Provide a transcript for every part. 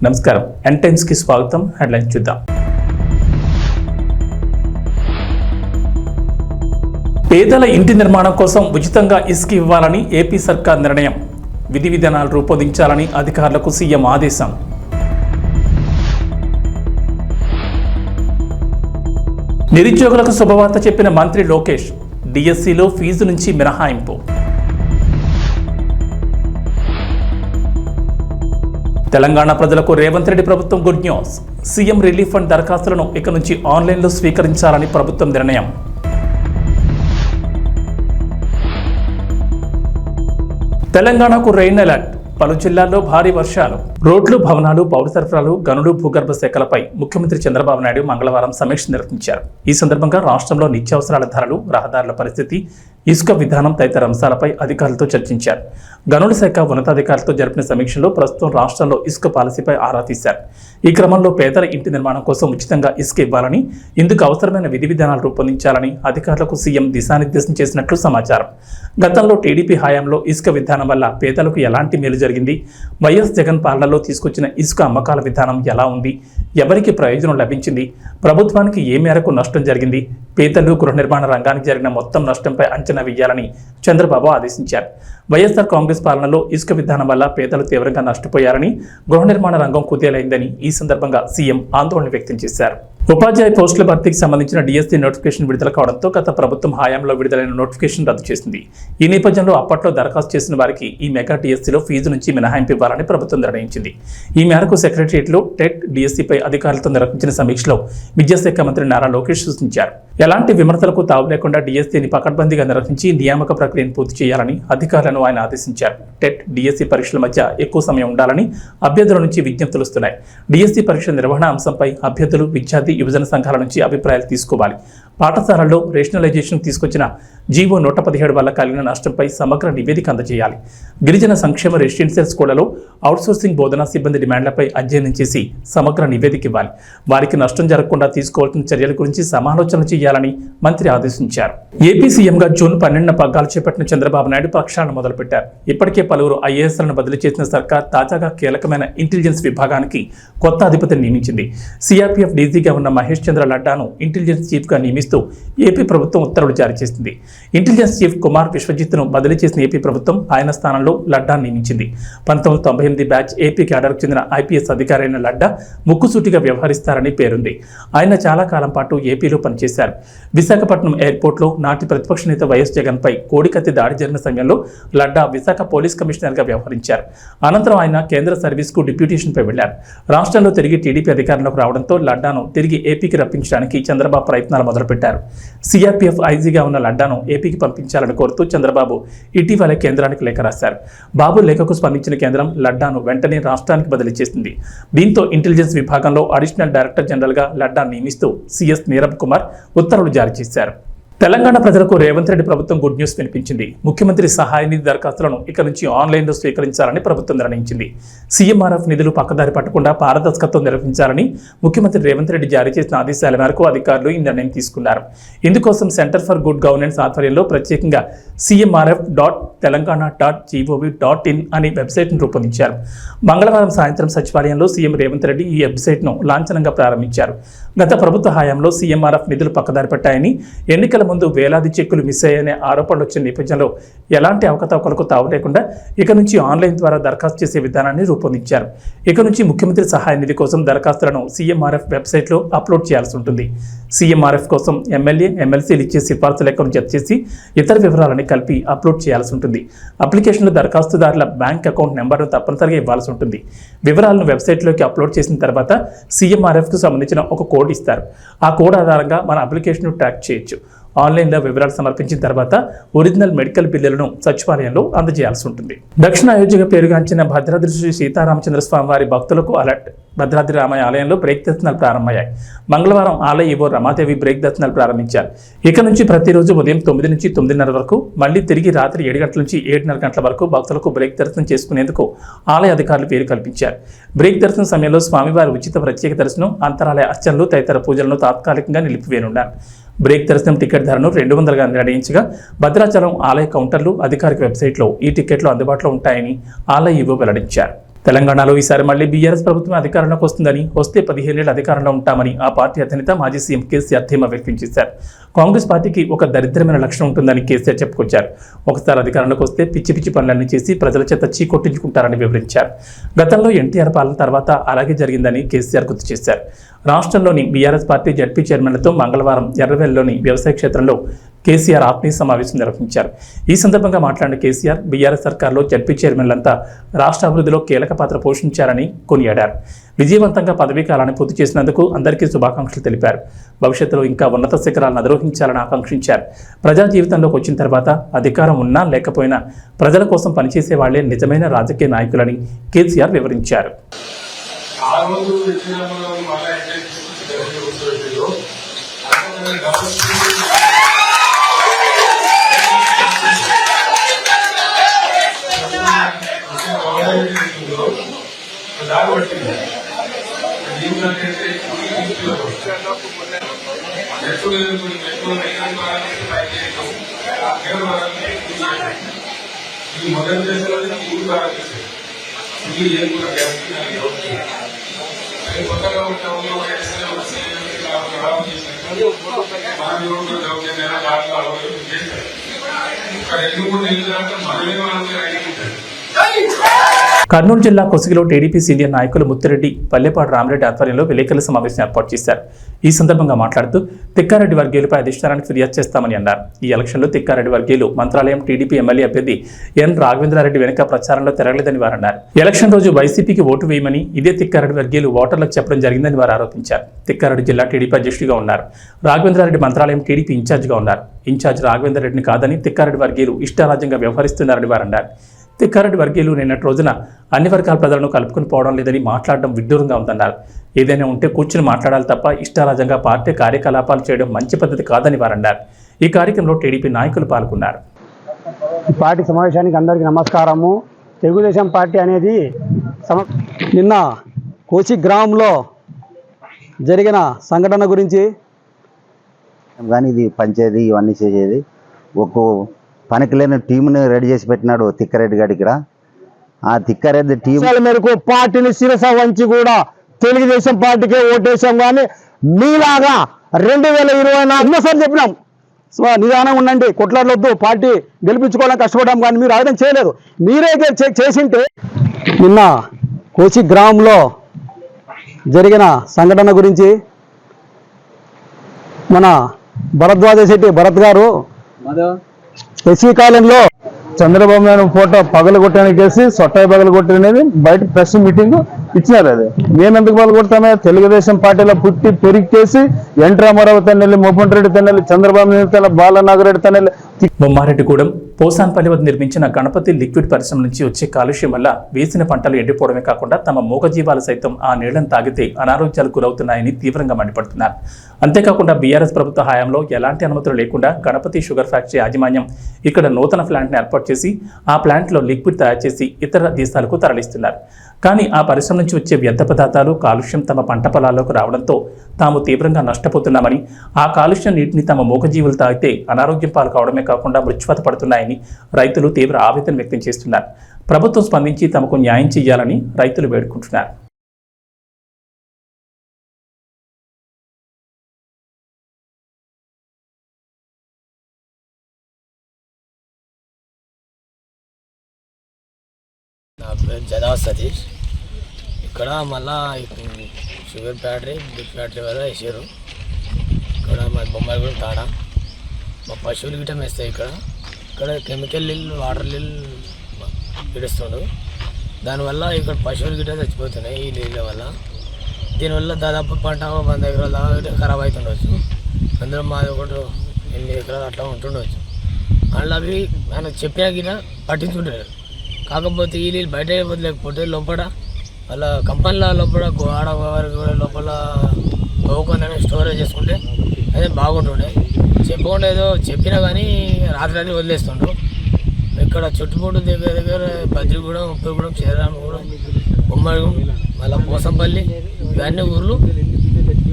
నమస్కారం N-Times కి స్వాగతం. హెడ్లైన్స్ చూద్దాం. పేదల ఇంటి నిర్మాణం కోసం ఉచితంగా ఇసుక ఇవ్వాలని ఏపీ సర్కార్ నిర్ణయం. విధి విధానాలు రూపొందించాలని అధికారులకు సీఎం ఆదేశం. నిరుద్యోగులకు శుభవార్త చెప్పిన మంత్రి లోకేష్. డిఎస్సిలో ఫీజు నుంచి మినహాయింపు. తెలంగాణ ప్రజలకు రేవంత్ రెడ్డి ప్రభుత్వం good news. CM relief fund దరఖాస్తులను ఇక నుంచి ఆన్లైన్లో స్వీకరించాలని ప్రభుత్వం నిర్ణయం. తెలంగాణకు రెయిన్ అలర్ట్. పలు జిల్లాల్లో భారీ వర్షాలు. రోడ్లు, భవనాలు, పౌర సరఫరాలు, గనులు, భూగర్భ శాఖలపై ముఖ్యమంత్రి చంద్రబాబు నాయుడు మంగళవారం సమీక్ష నిర్వహించారు. ఈ సందర్భంగా రాష్ట్రంలో నిత్యావసరాల ధరలు, రహదారుల పరిస్థితి, ఇసుక విధానం తదితర అంశాలపై అధికారులతో చర్చించారు. గనుల శాఖ ఉన్నతాధికారులతో జరిపిన సమీక్షలో ప్రస్తుతం రాష్ట్రంలో ఇసుక పాలసీపై ఆరా తీశారు. ఈ క్రమంలో పేదల ఇంటి నిర్మాణం కోసం ఉచితంగా ఇసుక ఇవ్వాలని, ఇందుకు అవసరమైన విధి విధానాలు రూపొందించాలని అధికారులకు సీఎం దిశానిర్దేశం చేసినట్లు సమాచారం. గతంలో టీడీపీ హయాంలో ఇసుక విధానం వల్ల పేదలకు ఎలాంటి మేలు జరిగింది, వైఎస్ జగన్ పాలనలో తీసుకొచ్చిన ఇసుక అమ్మకాల విధానం ఎలా ఉంది, ఎవరికి ప్రయోజనం లభించింది, ప్రభుత్వానికి ఏ మేరకు నష్టం జరిగింది, పేదలు, గృహ నిర్మాణ రంగానికి జరిగిన మొత్తం నష్టంపై అంచనా వేయాలని చంద్రబాబు ఆదేశించారు. వైఎస్ఆర్ కాంగ్రెస్ పాలనలో ఇసుక విధానం వల్ల పేదలు తీవ్రంగా నష్టపోయారని, గృహ నిర్మాణ రంగం కుదేలైందని ఈ సందర్భంగా సీఎం ఆందోళన వ్యక్తం చేశారు. ఉపాధ్యాయ పోస్టుల భర్తీకి సంబంధించిన డిఎస్సీ నోటిఫికేషన్ విడుదల కావడంతో గత ప్రభుత్వం హయాంలో విడుదలైన నోటిఫికేషన్ రద్దు చేసింది. ఈ నేపథ్యంలో అప్పట్లో దరఖాస్తు చేసిన వారికి ఈ మెగా డిఎస్సీలో ఫీజు నుంచి మినహాయింపు ఇవ్వాలని ప్రభుత్వం నిర్ణయించింది. ఈ మేరకు సెక్రటరియట్లో టెట్ డిఎస్సీపై అధికారులతో నిర్వహించిన సమీక్షలో విద్యాశాఖ మంత్రి నారా లోకేష్ సూచించారు. ఎలాంటి విమర్శలకు తావు లేకుండా డిఎస్సీని పకడ్బందీగా నిర్వహించి నియామక ప్రక్రియను పూర్తి చేయాలని అధికారులను ఆయన ఆదేశించారు. టెట్, డిఎస్సీ పరీక్షల మధ్య ఎక్కువ సమయం ఉండాలని అభ్యర్థుల నుంచి విజ్ఞప్తులు వస్తున్నాయి. డిఎస్సీ పరీక్షల నిర్వహణ అంశంపై అభ్యర్థులు, విద్యార్థి యువజన సంఘాల నుంచి అభిప్రాయాలు తీసుకోవాలి. పాఠశాలల్లో రేషనలైజేషన్ తీసుకొచ్చిన జీవో 117 వల్ల కలిగిన నష్టంపై సమగ్ర నివేదిక అందజేయాలి. గిరిజన సంక్షేమ రెసిడెన్షియల్ స్కూళ్లలో అవుట్సోర్సింగ్ బోధనా సిబ్బంది డిమాండ్లపై అధ్యయనం చేసి సమగ్ర నివేదిక ఇవ్వాలి. వారికి నష్టం జరగకుండా తీసుకోవాల్సిన చర్యల గురించి సమాలోచన చేయాలని మంత్రి ఆదేశించారు. ఏపీ సీఎంగా జూన్ 12న పగ్గాలు చేపట్టిన చంద్రబాబు నాయుడు ప్రక్షాళన మొదలుపెట్టారు. ఇప్పటికే పలువురు ఐఏఎస్లను బదిలీ చేసిన సర్కార్ తాజాగా కీలకమైన ఇంటెలిజెన్స్ విభాగానికి కొత్త అధిపతిని నియమించింది. సిఆర్పీఎఫ్ డీజీగా ఉన్న మహేష్ చంద్ర లడ్డాను ఇంటెలిజెన్స్ చీఫ్గా నియమిస్తూ ఏపీ ప్రభుత్వం ఉత్తర్వులు జారీ చేసింది. ఇంటెలిజెన్స్ చీఫ్ కుమార్ విశ్వజిత్ను బదిలీ చేసిన ఏపీ ప్రభుత్వం ఆయన స్థానంలో లడ్డాను నియమించింది. 1998 బ్యాచ్ ఏపీ క్యాడర్కు చెందిన ఐపీఎస్ అధికారి అయిన లడ్డా ముక్కుసూటిగా వ్యవహరిస్తారని పేరుంది. ఆయన చాలా కాలం పాటు ఏపీలో పనిచేశారు. విశాఖపట్నం ఎయిర్పోర్ట్లో నాటి ప్రతిపక్ష నేత వైఎస్ జగన్పై కోడికత్తి దాడి జరిగిన సమయంలో లడ్డా విశాఖ పోలీస్ కమిషనర్గా వ్యవహరించారు. అనంతరం ఆయన కేంద్ర సర్వీస్కు డిప్యూటేషన్పై వెళ్లారు. రాష్ట్రంలో తిరిగి టీడీపీ అధికారంలోకి రావడంతో లడ్డాను తిరిగి ఏపీకి రప్పించడానికి చంద్రబాబు ప్రయత్నాలు మొదలుపెట్టారు. సిఆర్పీఎఫ్ ఐజీగా ఉన్న లడ్డాను ఏపీకి పంపించాలని కోరుతూ చంద్రబాబు ఇటీవల కేంద్రానికి లేఖ రాశారు. బాబు లేఖకు స్పందించిన కేంద్రం లడ్డాను వెంటనే రాష్ట్రానికి బదిలీ చేసింది. దీంతో ఇంటెలిజెన్స్ విభాగంలో అడిషనల్ డైరెక్టర్ జనరల్గా లడ్డాను నియమిస్తూ సిఎస్ నీరబ్ కుమార్ ఉత్తర్వులు జారీ చేశారు. తెలంగాణ ప్రజలకు రేవంత్ రెడ్డి ప్రభుత్వం గుడ్ న్యూస్ వినిపించింది. ముఖ్యమంత్రి సహాయ నిధి దరఖాస్తులను ఇక నుంచి ఆన్లైన్లో స్వీకరించాలని ప్రభుత్వం నిర్ణయించింది. సీఎంఆర్ఎఫ్ నిధులు పక్కదారి పట్టకుండా పారదర్శకత్వం నిర్వహించాలని ముఖ్యమంత్రి రేవంత్ రెడ్డి జారీ చేసిన ఆదేశాల మేరకు అధికారులు ఈ నిర్ణయం తీసుకున్నారు. ఇందుకోసం సెంటర్ ఫర్ గుడ్ గవర్నెన్స్ ఆధ్వర్యంలో ప్రత్యేకంగా cmrf.telangana.gov.in అనే వెబ్సైట్ను రూపొందించారు. మంగళవారం సాయంత్రం సచివాలయంలో సీఎం రేవంత్ రెడ్డి ఈ వెబ్సైట్ను లాంఛనంగా ప్రారంభించారు. గత ప్రభుత్వ హయాంలో సీఎంఆర్ఎఫ్ నిధులు పక్కదారి పట్టాయని, ఎన్నికల ముందు వేలాది చెక్కులు మిస్ అయ్యాయనే ఆరోపణలు వచ్చిన నేపథ్యంలో ఎలాంటి అవకతవకలకు తావు లేకుండా ఇక నుంచి ఆన్లైన్ ద్వారా దరఖాస్తు చేసే విధానాన్ని రూపొందించారు. ఇక నుంచి ముఖ్యమంత్రి సహాయ నిధి కోసం దరఖాస్తులను సీఎంఆర్ఎఫ్ వెబ్సైట్లో అప్లోడ్ చేయాల్సి ఉంటుంది. సీఎంఆర్ఎఫ్ కోసం ఎమ్మెల్యే, ఎమ్మెల్సీలు ఇచ్చే సిఫార్సు లెక్కను జత చేసి ఇతర వివరాలని కలిపి అప్లోడ్ చేయాల్సి ఉంటుంది. అప్లికేషన్లో దరఖాస్తుదారుల బ్యాంక్ అకౌంట్ నెంబర్ను తప్పనిసరిగా ఇవ్వాల్సి ఉంటుంది. వివరాలను వెబ్సైట్లోకి అప్లోడ్ చేసిన తర్వాత సీఎంఆర్ఎఫ్కు సంబంధించిన ఒక కోడ్ ఇస్తారు. ఆ కోడ్ ఆధారంగా మన అప్లికేషన్ను ట్రాక్ చేయొచ్చు. ఆన్లైన్లో వివరాలు సమర్పించిన తర్వాత ఒరిజినల్ మెడికల్ బిల్లులను సచివాలయంలో అందజేయాల్సి ఉంటుంది. దక్షిణ అయోధ్యగా పేరుగాంచిన భద్రాద్రి శ్రీ సీతారామచంద్ర స్వామి వారి భక్తులకు అలర్ట్. భద్రాద్రి రామయ్య ఆలయంలో బ్రేక్ దర్శనాలు ప్రారంభమయ్యాయి. మంగళవారం ఆలయ ఈవో రమాదేవి బ్రేక్ దర్శనాలు ప్రారంభించారు. ఇక నుంచి ప్రతిరోజు ఉదయం 9 నుంచి 9:30 వరకు, మళ్లీ తిరిగి రాత్రి 7 గంటల నుంచి 7:30 గంటల వరకు భక్తులకు బ్రేక్ దర్శనం చేసుకునేందుకు ఆలయ అధికారులు పేరు కల్పించారు. బ్రేక్ దర్శనం సమయంలో స్వామివారి ఉచిత ప్రత్యేక దర్శనం, అంతరాలయ అర్చనలు తదితర పూజలను తాత్కాలికంగా నిలిపివేయనున్నారు. బ్రేక్ దర్శనం టికెట్ ధరను 200గా నిర్ణయించగా భద్రాచలం ఆలయ కౌంటర్లు, అధికారిక వెబ్సైట్లో ఈ టికెట్లు అందుబాటులో ఉంటాయని ఆలయ ఈవో వెల్లడించారు. తెలంగాణలో ఈసారి మళ్లీ బీఆర్ఎస్ ప్రభుత్వం అధికారంలోకి వస్తుందని, వస్తే 15 ఏళ్ల అధికారంలో ఉంటామని ఆ పార్టీ అధినేత మాజీ సీఎం కేసీఆర్ ధీమా వ్యక్తం చేశారు. కాంగ్రెస్ పార్టీకి ఒక దరిద్రమైన లక్షణం ఉంటుందని కేసీఆర్ చెప్పుకొచ్చారు. ఒకసారి అధికారంలోకి వస్తే పిచ్చి పిచ్చి పనులన్నీ చేసి ప్రజల చేత చీకొట్టించుకుంటారని వివరించారు. గతంలో ఎన్టీఆర్ పాలన తర్వాత అలాగే జరిగిందని కేసీఆర్ గుర్తు చేశారు. రాష్ట్రంలోని బీఆర్ఎస్ పార్టీ జడ్పీ చైర్మన్లతో మంగళవారం ఎర్రవెల్లిలోని వ్యవసాయ క్షేత్రంలో కేసీఆర్ ఆత్మీయ సమావేశం నిర్వహించారు. ఈ సందర్భంగా మాట్లాడిన కేసీఆర్ బీఆర్ఎస్ సర్కార్లో జడ్పీ చైర్మన్లంతా రాష్ట్ర అభివృద్ధిలో కీలక పాత్ర పోషించారని కొనియాడారు. విజయవంతంగా పదవీ కాలాన్ని పూర్తి చేసినందుకు అందరికీ శుభాకాంక్షలు తెలిపారు. భవిష్యత్తులో ఇంకా ఉన్నత శిఖరాలను అధిరోహించాలని ఆకాంక్షించారు. ప్రజా జీవితంలోకి వచ్చిన తర్వాత అధికారం ఉన్నా లేకపోయినా ప్రజల కోసం పనిచేసే వాళ్లే నిజమైన రాజకీయ నాయకులని కేసీఆర్ వివరించారు. కర్నూలు జిల్లా కొసిగిలో టీడీపీ సీనియర్ నాయకులు ముత్తిరెడ్డి, పల్లెపాడు రామిరెడ్డి ఆధ్వర్యంలో విలేకరుల సమావేశం ఏర్పాటు చేశారు. ఈ సందర్భంగా మాట్లాడుతూ తిక్కారెడ్డి వర్గీయులపై అధిష్టానానికి ఫిర్యాదు చేస్తామని అన్నారు. ఈ ఎలక్షన్లో తిక్కారెడ్డి వర్గీయులు మంత్రాలయం టీడీపీ ఎమ్మెల్యే అభ్యర్థి ఎన్ రాఘవేంద్రారెడ్డి వెనుక ప్రచారంలో తిరగలేదని వారు అన్నారు. ఎలక్షన్ రోజు వైసీపీకి ఓటు వేయమని ఇదే తిక్కారెడ్డి వర్గీయులు ఓటర్లకు చెప్పడం జరిగిందని వారు ఆరోపించారు. తిక్కారెడ్డి జిల్లా టీడీపీ అధ్యక్షుడిగా ఉన్నారు. రాఘవేంద్రారెడ్డి మంత్రాలయం టీడీపీ ఇన్ఛార్జిగా ఉన్నారు. ఇన్ఛార్జ్ రాఘవేంద్రరెడ్డిని కాదని తిక్కారెడ్డి వర్గీయులు ఇష్టారాజ్యంగా వ్యవహరిస్తున్నారని వారు అన్నారు. తిక్కారెడ్డి వర్గీయులు నిన్నటి రోజున అన్ని వర్గాల ప్రజలను కలుపుకొని పోవడం లేదని మాట్లాడడం విడ్డూరంగా ఉందన్నారు. ఏదైనా ఉంటే కూర్చుని మాట్లాడాలి తప్ప ఇష్టారాజ్యంగా పార్టీ కార్యకలాపాలు చేయడం మంచి పద్ధతి కాదని వారన్నారు. ఈ కార్యక్రమంలో టీడీపీ నాయకులు పాల్గొన్నారు. పార్టీ సమావేశానికి అందరికీ నమస్కారము. తెలుగుదేశం పార్టీ అనేది నిన్న కోచి గ్రామంలో జరిగిన సంఘటన గురించి కానీ ఇది పంచేది ఇవన్నీ చేసేది ఒక్కో పనికి లేని టీంని రెడీ చేసి పెట్టినాడు తిక్కారెడ్డి గారి. ఇక్కడ ఆ తిక్కారెడ్డి టీం మేరకు పార్టీని శిరస వంచి కూడా తెలుగుదేశం పార్టీకే ఓటేసాం. కానీ మీలాగా 2024 సార్లు చెప్పినాం, నిదానంగా ఉండండి, కొట్లాడలొద్దు, పార్టీ గెలిపించుకోవాలని కష్టపడ్డాం. కానీ మీరు ఆయుధం చేయలేదు. మీరే చేసింటే నిన్న కోచి గ్రామంలో జరిగిన సంఘటన గురించి మన భరద్వాజ శెట్టి భరత్ గారు ఎస్సీ కాలంలో చంద్రబాబు నాయుడు ఫోటో పగలు కొట్టడానికి వేసి సొట్టాయి పగలు కొట్టనేది బయట ప్రెస్ మీటింగ్ ఇచ్చినారు. అది నేనెందుకు పగలు కొడతామే? తెలుగుదేశం పార్టీలో పుట్టి పెరిగేసి ఎన్ రామారావు తన్నెల్లి, మోపన్ రెడ్డి తన్నెల్లి, చంద్రబాబు నాయుడు బాలనాగరెడ్డి తన్నెల్లి. బొమ్మారెడ్డిగూడెం పోసాన్పల్లి వద్ద నిర్మించిన గణపతి లిక్విడ్ పరిశ్రమ నుంచి వచ్చే కాలుష్యం వల్ల వేసిన పంటలు ఎండిపోవడమే కాకుండా తమ మూగజీవాలు సైతం ఆ నీళ్లను తాగితే అనారోగ్యాలకు గురవుతున్నాయని తీవ్రంగా మండిపడుతున్నారు. అంతేకాకుండా బీఆర్ఎస్ ప్రభుత్వ హయాంలో ఎలాంటి అనుమతులు లేకుండా గణపతి షుగర్ ఫ్యాక్టరీ యాజమాన్యం ఇక్కడ నూతన ప్లాంట్ని ఏర్పాటు చేసి ఆ ప్లాంట్లో లిక్విడ్ తయారు చేసి ఇతర దేశాలకు తరలిస్తున్నారు. కానీ ఆ పరిశ్రమ నుంచి వచ్చే వ్యర్థ పదార్థాలు కాలుష్యం తమ పంట పొలాల్లోకి రావడంతో తాము తీవ్రంగా నష్టపోతున్నామని, ఆ కాలుష్యం నీటిని తమ మూగజీవులు తాగితే అనారోగ్యం పాలు కావడమే కాకుండా మృత్యువాత పడుతున్నాయని రైతులు తీవ్ర ఆవేదన వ్యక్తం చేస్తున్నారు. ప్రభుత్వం స్పందించి తమకు న్యాయం చేయాలని రైతులు వేడుకుంటున్నారు. నా పేరు జదా సతీష్. ఇక్కడ మళ్ళా షుగర్ ఫ్యాక్టరీ, బిగ్ ఫ్యాక్టరీ వల్ల వేసారు. ఇక్కడ మా బొమ్మలు కూడా తాడా మా పశువులు గిట్టం వేస్తాయి. ఇక్కడ కెమికల్ నీళ్ళు, వాటర్ నీళ్ళు విడుస్తుండ్రు. దానివల్ల ఇక్కడ పశువులు గిట్ట చచ్చిపోతున్నాయి ఈ నీళ్ళ వల్ల. దీనివల్ల దాదాపు పంట 100 ఎకరాల దాకా ఖరాబ్ అవుతుండవచ్చు. అందులో మాది ఒకటి 8 ఎకరాలు అట్లా ఉంటుండవచ్చు. అందులో అవి మనం చెప్పినా గిట్ట పట్టించుకుంటున్నారు. కాకపోతే ఈ నీళ్ళు బయట వదిలేకపోతే లోపల వాళ్ళ కంపెనీల లోపల ఆడ కూడా లోపల తవ్వుకొని స్టోరేజ్ చేసుకుంటే అదే బాగుంటుండే. చెప్పకుండా ఏదో చెప్పినా కానీ రాత్రి వదిలేస్తుండ్రు. ఇక్కడ చుట్టుముట్టు దగ్గర బద్రిగూడెం, ఉప్పగూడెం, శ్రీరామగూడెం, బొమ్మగూడెం, మళ్ళీ పోసంపల్లి ఇవన్నీ ఊర్లు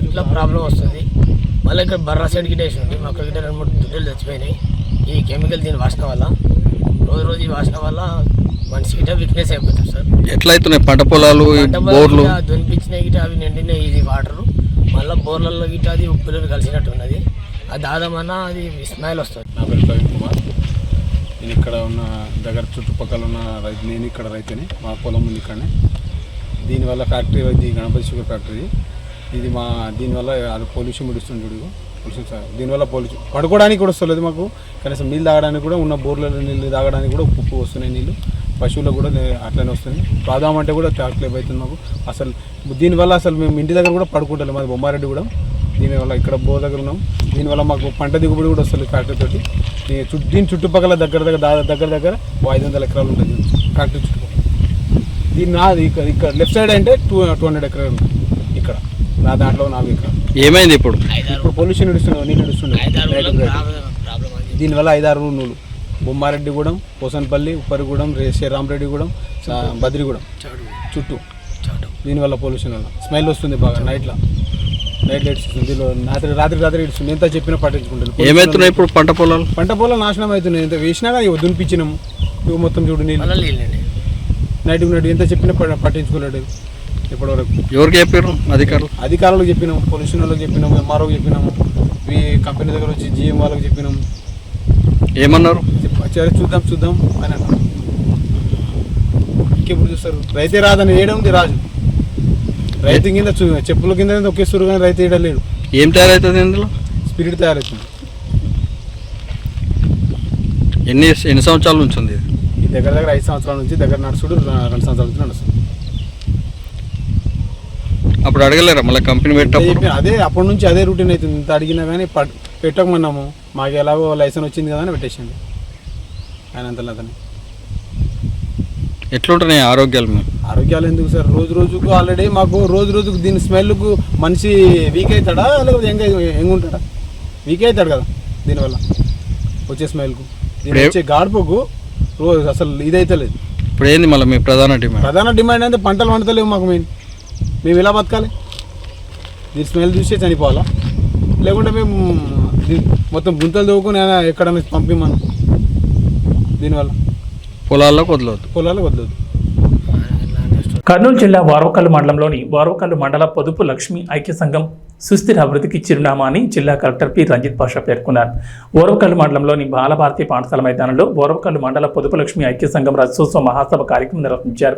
ఇట్లా ప్రాబ్లం వస్తుంది. మళ్ళీ ఇక్కడ బర్రా సైడ్ గిట్ట వేసి ఉంది. అక్కడ గిట్ట 2-3 దుడ్డలు చచ్చిపోయినాయి ఈ కెమికల్ దీని వాసన వల్ల. రోజు ఈ వాసన వల్ల మనిషి గిట్ట వీక్నెస్ అయిపోతారు సార్. ఎట్లయితున్నాయి పంట పొలాలు, బోర్లు? దునిపించినాయి గిట్ట అవి నిండినాయి, ఇది వాటరు మళ్ళీ బోర్లలో గిట్ట అది ఉప్పులో కలిసినట్టు ఉన్నది. అది దాదామన్నా అది స్మైల్ వస్తుంది. నా పేరు ప్రవీణ్ కుమార్. నేను ఇక్కడ ఉన్న దగ్గర చుట్టుపక్కల ఉన్న రైతు, నేను ఇక్కడ రైతుని, మా పొలం ఉంది ఇక్కడనే. దీనివల్ల ఫ్యాక్టరీ ఇది గణపతి షుగర్ ఫ్యాక్టరీ. ఇది మా దీనివల్ల అది పొల్యూషన్ విడుస్తుంది చూడు, పొల్యూషన్ సార్. దీనివల్ల పొల్యూషన్ పడుకోవడానికి కూడా వస్తలేదు మాకు, కనీసం నీళ్ళు తాగడానికి కూడా, ఉన్న బోర్లలో నీళ్ళు తాగడానికి కూడా ఉప్పు వస్తున్నాయి నీళ్ళు. పశువులకు కూడా అట్లనే వస్తుంది. తాదామంటే కూడా టాక్లేప్ అవుతుంది మాకు. అసలు దీనివల్ల అసలు మేము ఇంటి దగ్గర కూడా పడుకుంటాం. మాది బొమ్మారెడ్డి కూడా. దీనివల్ల ఇక్కడ బోర్ దగ్గర ఉన్నాం. దీనివల్ల మాకు పంట దిగుబడి కూడా వస్తుంది ఫ్యాక్టరీ తోటి. దీని చుట్టుపక్కల దగ్గర 500 ఎకరాలు ఉంటుంది ఫ్యాక్టరీ చుట్టుపక్కల. దీని నాది ఇక్కడ లెఫ్ట్ సైడ్ అంటే 200 ఎకరాలు ఉంటుంది ఇక్కడ. నా దాంట్లో 4 ఎకరాలు. ఏమైంది ఇప్పుడు? పొల్యూషన్ ఇడుస్తున్నాం, నీళ్ళు ఇడుస్తున్నాయి. దీనివల్ల 5-6 ఊళ్ళు, బొమ్మారెడ్డిగూడెం, పోసన్పల్లి, ఉప్పరిగూడెం, శ్రీరామరెడ్డిగూడెం, బద్రిగూడెం చుట్టూ. దీనివల్ల పొల్యూషన్ వల్ల స్మెల్ వస్తుంది బాగా. నైట్ లైట్స్ ఇస్తుంది, రాత్రి ఇస్తుంది. ఎంత చెప్పినా పట్టించుకుంటుంది. ఏమవుతున్నాయి ఇప్పుడు పంట పొలాలు? నాశనం అవుతున్నాయి. ఎంత వేసినా కానీ దునిపించినాము. ఇవి మొత్తం చూడు నీళ్ళు. నైట్ ఎంత చెప్పినా పట్టించుకోలేడు ఇప్పటివరకు. ఎవరికి చెప్పారు? అధికారులకు చెప్పినాము, పొల్యూషన్ వాళ్ళకి చెప్పినాము, ఎంఆర్ఓకి చెప్పినాము, ఈ కంపెనీ దగ్గర వచ్చి జిఎం వాళ్ళకి చెప్పినాము. ఏమన్నారు? చూద్దాం అని అన్నారు. ఇంకెప్పుడు చూస్తారు? రైతే రాదని వేయడం ఉంది రాజు. రైతు కింద చెప్పుల కింద ఒకేస్తారు కానీ రైతు వేయడం లేడు. ఏం తయారవుతుంది ఇందులో? స్పిరిట్ తయారవుతుంది. ఎన్ని సంవత్సరాల నుంచి ఉంది ఈ దగ్గర 5 సంవత్సరాల నుంచి దగ్గర నడుచుడు, 2 సంవత్సరాల నుంచి నడుస్తుంది. అప్పుడు అడగలేరా మళ్ళీ కంపెనీ పెట్టాము? అదే అప్పటి నుంచి అదే రూటీన్ అవుతుంది. ఇంత అడిగినా కానీ పెట్టకమన్నాము. మాకు ఎలాగో లైసెన్స్ వచ్చింది కదా అని పెట్టేసింది ఆయన అంతలో అతను. ఎట్లుంటున్నాయి ఆరోగ్యాలు ఎందుకు సార్? రోజుకు ఆల్రెడీ మాకు రోజుకు దీని స్మెల్కు మనిషి వీక్ అవుతాడా లేకపోతే యంగ్ ఉంటాడా? వీక్ అవుతాడు కదా దీనివల్ల వచ్చే స్మెల్కు. దీని వచ్చే గాడుపుకు రోజు అసలు ఇదైతే లేదు. ఇప్పుడు ఏంది మళ్ళీ మీ ప్రధాన డిమాండ్ అంటే పంటలు వండుతలేవు మాకు. మేము ఎలా బతకాలి? దీని స్మెల్ చూసే చనిపోవాలా? లేకుంటే మేము మొత్తం గుంతలు తవ్వుకుని ఎక్కడైనా పంపిమను. దీనివల్ల పొలాల్లోకి వదలవద్దు. కర్నూలు జిల్లా వార్వకల్లు మండలంలోని వార్వకల్లు మండల పొదుపు లక్ష్మి ఐక్య సంఘం సుస్థిర అభివృద్ధికి చిరునామా అని జిల్లా కలెక్టర్ పి రంజిత్ పాషా పేర్కొన్నారు. ఓరవకల్లు మండలంలోని బాలభారతి పాఠశాల మైదానంలో ఓరవకల్లు మండల పొదుపు లక్ష్మి ఐక్య సంఘం రజతోత్సవ మహాసభ కార్యక్రమం నిర్వహించారు.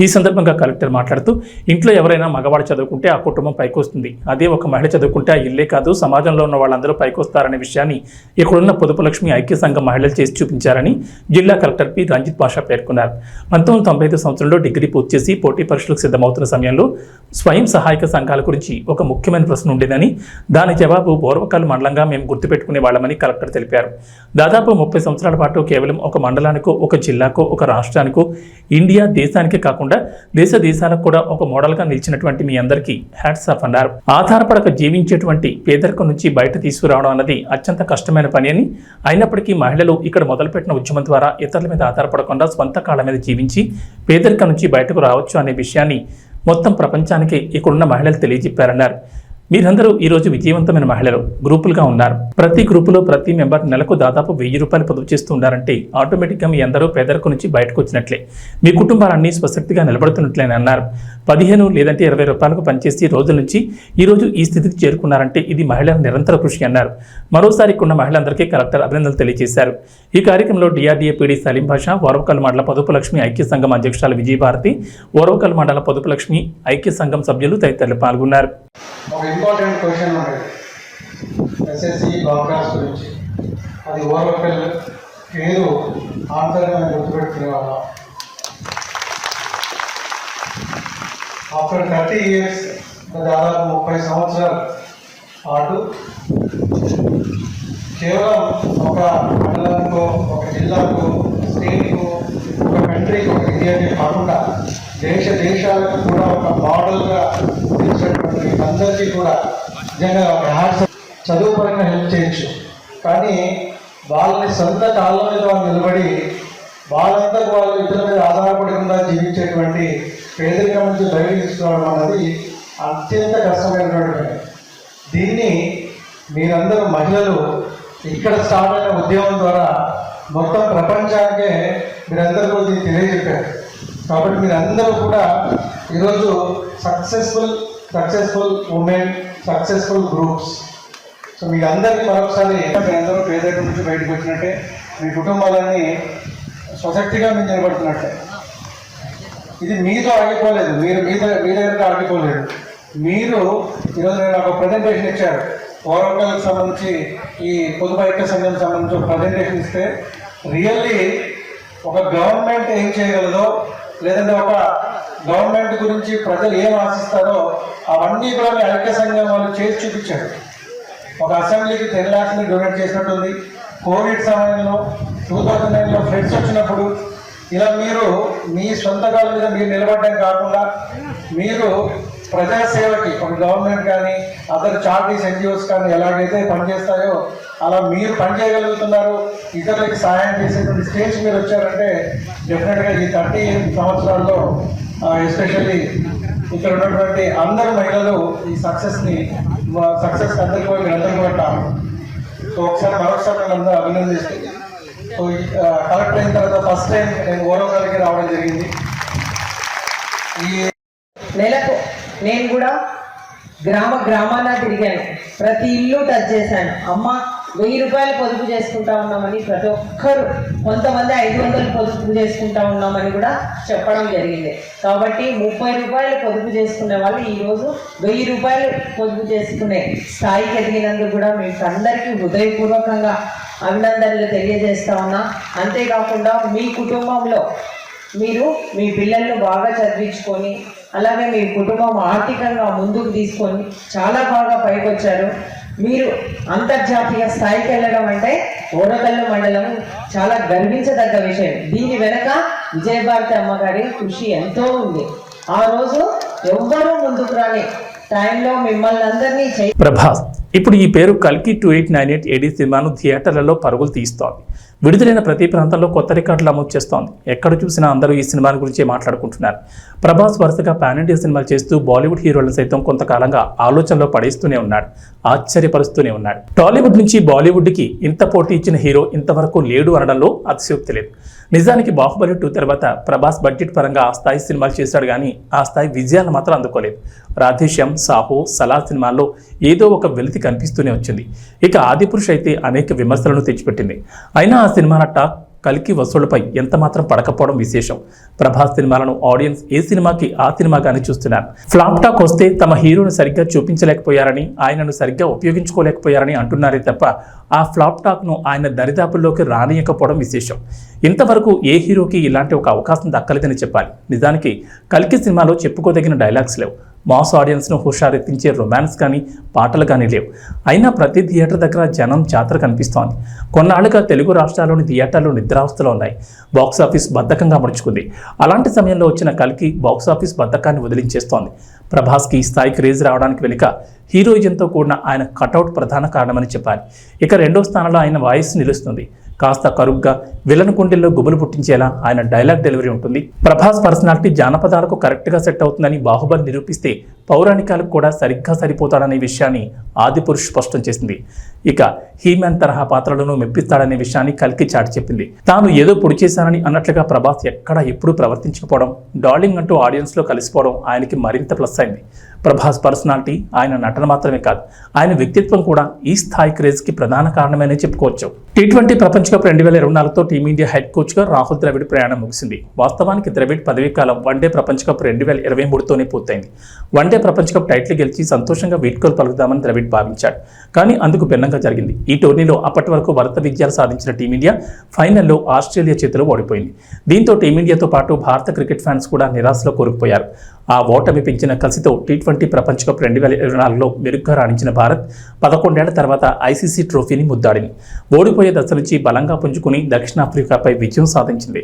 ఈ సందర్భంగా కలెక్టర్ మాట్లాడుతూ, ఇంట్లో ఎవరైనా మగవాడు చదువుకుంటే ఆ కుటుంబం పైకొస్తుంది. అదే ఒక మహిళ చదువుకుంటే ఆ ఇల్లే కాదు, సమాజంలో ఉన్న వాళ్ళందరూ పైకొస్తారనే విషయాన్ని ఇక్కడున్న పొదుపు లక్ష్మి ఐక్య సంఘం మహిళలు చేసి చూపించారని జిల్లా కలెక్టర్ పి రంజిత్ పాషా పేర్కొన్నారు. 1995 సంవత్సరంలో డిగ్రీ పూర్తి చేసి పోటీ పరీక్షలకు సిద్ధమవుతున్న సమయంలో స్వయం సహాయక సంఘాల గురించి ఒక ముఖ్యమైన ప్రశ్న ఉండేదని, దాని జవాబు ఓర్వకల్లు మండలంగా మేము గుర్తుపెట్టుకునే వాళ్ళమని కలెక్టర్ తెలిపారు. దాదాపు 30 సంవత్సరాల పాటు కేవలం ఒక మండలానికో, ఒక జిల్లాకో, ఒక రాష్ట్రానికో, ఇండియా దేశానికే కాకుండా దేశాలకు కూడా ఒక మోడల్గా నిలిచినటువంటి మీ అందరికీ హ్యాట్స్ ఆఫ్ అన్నారు. ఆధారపడక జీవించేటువంటి పేదరికం నుంచి బయట తీసుకురావడం అన్నది అత్యంత కష్టమైన పని అని, అయినప్పటికీ మహిళలు ఇక్కడ మొదలుపెట్టిన ఉద్యమం ద్వారా ఇతరుల మీద ఆధారపడకుండా స్వంత కాళ్ళ మీద జీవించి పేదరికం నుంచి బయటకు రావచ్చు అనే విషయాన్ని మొత్తం ప్రపంచానికి ఇక్కడున్న మహిళలు తెలియజెప్పారన్నారు. మీరందరూ ఈరోజు విజయవంతమైన మహిళలు గ్రూపులుగా ఉన్నారు. ప్రతి గ్రూపులో ప్రతి మెంబర్ నెలకు దాదాపు 1000 రూపాయలు పొదుపు చేస్తూ ఉన్నారంటే ఆటోమేటిక్గా మీ అందరూ పేదరికం నుంచి బయటకు వచ్చినట్లే, మీ కుటుంబాలన్నీ స్వశక్తిగా నిలబడుతున్నట్లేని అన్నారు. 15 లేదంటే 20 రూపాయలకు పనిచేసి రోజుల నుంచి ఈరోజు ఈ స్థితికి చేరుకున్నారంటే ఇది మహిళల నిరంతర కృషి అన్నారు. మరోసారి ఉన్న మహిళలందరికీ కలెక్టర్ అభినందనలు తెలియజేశారు. ఈ కార్యక్రమంలో డిఆర్డీఏ పీడీ సలీం భాషా, ఓరవకల్లు మండల పొదుపు లక్ష్మి ఐక్య సంఘం అధ్యక్షురాలు విజయభారతి, ఓరవకల్లు మండల పొదుపు లక్ష్మి ఐక్య సంఘం సభ్యులు తదితరులు పాల్గొన్నారు. ఒక ఇంపార్టెంట్ క్వశ్చన్ ఉండేది ఎస్ఎస్సి బాంకర్స్ గురించి. అది ఓర్వకల్లు పేరు ఆన్సర్ అని గుర్తుపెట్టుకునే వాళ్ళం. ఆఫ్టర్ 30 ఇయర్స్, దాదాపు 30 సంవత్సరాల పాటు కేవలం ఒక మండలానికో, ఒక జిల్లాకు, స్టేట్కు, ఒక కంట్రీకి, ఒక ఇండియాకి కాకుండా దేశాలకు కూడా ఒక మోడల్గా నిలిచినటువంటి అందరికీ కూడా నిజంగా హ్యాట్స్. చదువు పరంగా హెల్ప్ చేయొచ్చు, కానీ వాళ్ళని సొంత కాళ్ళ మీద వాళ్ళు నిలబడి వాళ్ళంతా వాళ్ళు ఇతరుల మీద ఆధారపడకుండా జీవించేటువంటి పేదరికం నుంచి బయటకు తీసుకోవడం అన్నది అత్యంత కష్టమైనటువంటి పని. దీన్ని మీరందరూ మహిళలు ఇక్కడ స్టార్ట్ అయిన ఉద్యమం ద్వారా మొత్తం ప్రపంచానికే మీరందరూ కూడా దీన్ని తెలియజెప్పారు. కాబట్టి మీరందరూ కూడా ఈరోజు successful women, successful groups. So మీకు అందరికీ మరొకసారి మీరందరూ పేదరికం నుంచి బయటకు వచ్చినట్టే, మీ కుటుంబాలన్నీ సొసైటీగా మీరు నిలబడుతున్నట్టే. ఇది మీతో ఆగిపోలేదు, మీరు మీ దగ్గరకు ఆగిపోలేదు. మీరు ఈరోజు నేను ఒక ప్రజెంటేషన్ ఇచ్చారు, ఓరకల్కి సంబంధించి ఈ పొదుపు ఐక్య సంఘం సంబంధించి ఒక ప్రజెంటేషన్ ఇస్తే రియల్లీ ఒక గవర్నమెంట్ ఏం చేయగలదో, లేదంటే ఒక గవర్నమెంట్ గురించి ప్రజలు ఏం ఆశిస్తారో అవన్నీ కూడా మీ ఐక్య సంఘం వాళ్ళు చేసి చూపించారు. ఒక అసెంబ్లీకి 10 lakhs డొనేట్ చేసినట్టుంది. కోవిడ్ సమయంలో 2009లో ఫ్లడ్స్ వచ్చినప్పుడు ఇలా మీరు మీ సొంత కాళ్ళ మీద మీరు నిలబడడం కాకుండా మీరు ప్రజాసేవకి ఒక గవర్నమెంట్ కానీ అదర్ చారిటీస్ NGOs కానీ ఎలాగైతే పనిచేస్తాయో అలా మీరు పనిచేయగలుగుతున్నారు. ఇతరులకి సహాయం చేసేటువంటి స్టేజ్ మీరు వచ్చారంటే డెఫినెట్గా ఈ 30 సంవత్సరాల్లో ఎస్పెషల్లీ ఇక్కడ ఉన్నటువంటి అందరు మహిళలు ఈ సక్సెస్ అందరికీ మీరందరికీ కూడా కావాలి. సో ఒకసారి మరొకసారి మిమ్మల్ని అభినందిస్తూ, సో కలెక్ట్ అయిన తర్వాత ఫస్ట్ టైం నేను ఓరవల్లికి రావడం జరిగింది. ఈ నెలకు నేను కూడా గ్రామాన తిరిగాను, ప్రతి ఇల్లు టచ్ చేశాను. అమ్మ 1000 రూపాయలు పొదుపు చేసుకుంటా ఉన్నామని ప్రతి ఒక్కరు, కొంతమంది 500 పొదుపు చేసుకుంటా ఉన్నామని కూడా చెప్పడం జరిగింది. కాబట్టి 30 రూపాయలు పొదుపు చేసుకునే వాళ్ళు ఈరోజు 1000 రూపాయలు పొదుపు చేసుకునే స్థాయికి ఎదిగినందుకు కూడా మీకు అందరికీ హృదయపూర్వకంగా అభినందనలు తెలియజేస్తా ఉన్నా. అంతేకాకుండా మీ కుటుంబంలో మీరు మీ పిల్లలను బాగా చదివించుకొని, అలాగే మీ కుటుంబం ఆర్థికంగా ముందుకు తీసుకొని చాలా బాగా పైకి వచ్చారు. మీరు అంతర్జాతీయ స్థాయికి వెళ్ళడం అంటే ఓరకల్లు మండలం చాలా గర్వించదగ్గ విషయం. దీని వెనక విజయభారతి అమ్మగారి కృషి ఎంతో ఉంది. ఆ రోజు ఎవ్వరూ ముందుకు రాని టైంలో మిమ్మల్ని అందరినీ ప్రభాస్ ఇప్పుడు ఈ పేరు కల్కి 2898 AD సినిమాను థియేటర్లలో పరుగులు తీస్తోంది. విడుదలైన ప్రతి ప్రాంతంలో కొత్త రికార్డులు నమోదు చేస్తోంది. ఎక్కడ చూసినా అందరూ ఈ సినిమాని గురించే మాట్లాడుకుంటున్నారు. ప్రభాస్ వరుసగా పాన్ ఇండియా సినిమాలు చేస్తూ బాలీవుడ్ హీరోలను సైతం కొంతకాలంగా ఆలోచనలో పడేస్తూనే ఉన్నాడు, ఆశ్చర్యపరుస్తూనే ఉన్నాడు. టాలీవుడ్ నుంచి బాలీవుడ్కి ఇంత పోటీ ఇచ్చిన హీరో ఇంతవరకు లేడు అనడంలో అతిశయోక్తి లేదు. నిజానికి బాహుబలి 2 తర్వాత ప్రభాస్ బడ్జెట్ పరంగా ఆ స్థాయి సినిమాలు చేశాడు, కానీ ఆ స్థాయి విజయాలు మాత్రం అందుకోలేదు. రాధేశ్యామ్, సాహో, సలార్ సినిమాల్లో ఏదో ఒక వెలితి కనిపిస్తూనే వచ్చింది. ఇక ఆదిపురుష్ అయితే అనేక విమర్శలను తెచ్చిపెట్టింది. అయినా ఆ సినిమాల టాక్ కల్కి వసూళ్లపై ఎంత మాత్రం పడకపోవడం విశేషం. ప్రభాస్ సినిమాలను ఆడియన్స్ ఏ సినిమాకి ఆ సినిమాగానే చూస్తున్నారు. ఫ్లాప్ టాక్ వస్తే తమ హీరోను సరిగ్గా చూపించలేకపోయారని, ఆయనను సరిగ్గా ఉపయోగించుకోలేకపోయారని అంటున్నారే తప్ప ఆ ఫ్లాప్ టాక్ను ఆయన దరిదాపుల్లోకి రానియకపోవడం విశేషం. ఇంతవరకు ఏ హీరోకి ఇలాంటి ఒక అవకాశం దక్కలేదని చెప్పాలి. నిజానికి కల్కి సినిమాలో చెప్పుకోదగిన డైలాగ్స్ లేవు. మాస్ ఆడియన్స్ను హుషారెత్తించే రొమాన్స్ కానీ పాటలు కానీ లేవు. అయినా ప్రతి థియేటర్ దగ్గర జనం జాతర కనిపిస్తోంది. కొన్నాళ్లుగా తెలుగు రాష్ట్రాల్లోని థియేటర్లు నిద్రావస్థలో ఉన్నాయి. బాక్సాఫీస్ బద్ధకంగా ముడుచుకుంది. అలాంటి సమయంలో వచ్చిన కల్కి బాక్సాఫీస్ బద్ధకాన్ని వదిలించేస్తోంది. ప్రభాస్కి ఈ స్థాయి క్రేజ్ రావడానికి వెనుక హీరోయిజంతో కూడిన ఆయన కటౌట్ ప్రధాన కారణమని చెప్పాలి. ఇక రెండో స్థానంలో ఆయన వాయిస్ నిలుస్తుంది. కాస్త కరుగ్గా విలన్ కుండెల్లో గుబులు పుట్టించేలా ఆయన డైలాగ్ డెలివరీ ఉంటుంది. ప్రభాస్ పర్సనాలిటీ జానపదాలకు కరెక్ట్గా సెట్ అవుతుందని బాహుబలి నిరూపిస్తే పౌరాణికాలకు కూడా సరిగ్గా సరిపోతాడనే విషయాన్ని ఆదిపురుష్ స్పష్టం చేసింది. ఇక హీమ్యాన్ తరహా పాత్రలను మెప్పిస్తాడనే విషయాన్ని కల్కి చాటి చెప్పింది. తాను ఏదో పొడి చేశానని అన్నట్లుగా ప్రభాస్ ఎక్కడా ఎప్పుడూ ప్రవర్తించకపోవడం, డార్లింగ్ అంటూ ఆడియన్స్లో కలిసిపోవడం ఆయనకి మరింత ప్లస్ అయింది. ప్రభాస్ పర్సనాలిటీ, ఆయన నటన మాత్రమే కాదు, ఆయన వ్యక్తిత్వం కూడా ఈ స్థాయి క్రేజ్కి ప్రధాన కారణమనే చెప్పుకోవచ్చు. T20 ప్రపంచ కప్ 2024తో టీమిండియా హెడ్ కోచ్గా రాహుల్ ద్రవిడ్ ప్రయాణం ముగిసింది. వాస్తవానికి ద్రవిడ్ పదవీకాలం వన్డే ప్రపంచ కప్ 2023తోనే పూర్తయింది. వన్డే ప్రపంచ కప్ టైటిల్ గెలిచి సంతోషంగా వీడ్కోలు పలుకుదామని ద్రవిడ్ భావించాడు. కానీ అందుకు భిన్నంగా జరిగింది. ఈ టోర్నీలో అప్పటి వరకు వరుస విజయాలు సాధించిన టీమిండియా ఫైనల్లో ఆస్ట్రేలియా చేతిలో ఓడిపోయింది. దీంతో టీమిండియాతో పాటు భారత క్రికెట్ ఫ్యాన్స్ కూడా నిరాశలో కూరుకుపోయారు. ఆ ఓటమి పెంచిన కసితో T20 ప్రపంచ కప్ 2024లో మెరుగ్గా రాణించిన భారత్ 11 ఏళ్ల తర్వాత ICC ట్రోఫీని ముద్దాడింది. ఓడిపోయే దశ నుంచి బలంగా పుంజుకుని దక్షిణాఫ్రికాపై విజయం సాధించింది.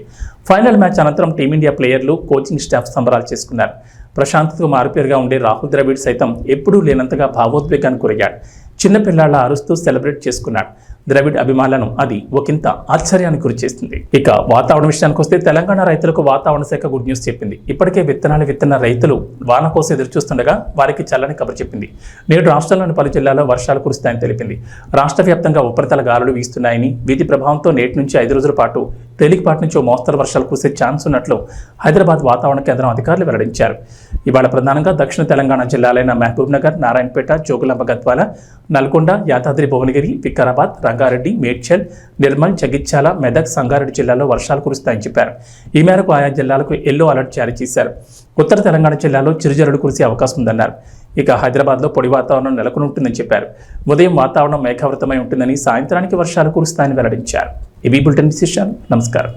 ఫైనల్ మ్యాచ్ అనంతరం టీమిండియా ప్లేయర్లు, కోచింగ్ స్టాఫ్ సంబరాలు చేసుకున్నారు. ప్రశాంతతకు మారుపేరుగా ఉండే రాహుల్ ద్రవిడ్ సైతం ఎప్పుడూ లేనంతగా భావోద్వేగానికి గురయ్యాడు. చిన్నపిల్లాళ్ల అరుస్తూ సెలబ్రేట్ చేసుకున్నాడు. ద్రవిడ్ అభిమానులను అది ఒకంత ఆశ్చర్యానికి గురిచేస్తుంది. ఇక వాతావరణ విషయానికి వస్తే తెలంగాణ రైతులకు వాతావరణ శాఖ గుడ్ న్యూస్ చెప్పింది. ఇప్పటికే విత్తనాలు విత్తన రైతులు వాన కోసం ఎదురుచూస్తుండగా వారికి చల్లని కబురు చెప్పింది. నేడు రాష్ట్రంలోని పలు జిల్లాల్లో వర్షాలు కురుస్తాయని తెలిపింది. రాష్ట్ర వ్యాప్తంగా ఉపరితల గాలులు వీస్తున్నాయని, వీటి ప్రభావంతో నేటి నుంచి 5 రోజుల పాటు తేలికపాటి నుంచి మోస్తరు వర్షాలు కురిసే ఛాన్స్ ఉన్నట్లు హైదరాబాద్ వాతావరణ కేంద్రం అధికారులు వెల్లడించారు. ఇవాళ ప్రధానంగా దక్షిణ తెలంగాణ జిల్లాలైన మహబూబ్ నగర్, నారాయణపేట, జోగులాంబ గద్వాల, నల్గొండ, యాదాద్రి భువనగిరి, వికారాబాద్, రంగారెడ్డి, మేడ్చల్, నిర్మల్, జగిత్యాల, మెదక్, సంగారెడ్డి జిల్లాల్లో వర్షాలు కురుస్తాయని చెప్పారు. ఈ మేరకు ఆయా జిల్లాలకు ఎల్లో అలర్ట్ జారీ చేశారు. ఉత్తర తెలంగాణ జిల్లాలో చిరుజల్లులు కురిసే అవకాశం ఉందన్నారు. ఇక హైదరాబాద్లో పొడి వాతావరణం నెలకొని ఉంటుందని చెప్పారు. ఉదయం వాతావరణం మేఘావృతమై ఉంటుందని, సాయంత్రానికి వర్షాలు కురుస్తాయని వెల్లడించారు. ఇవి బులెటిన్ విశేషాలు. నమస్కారం.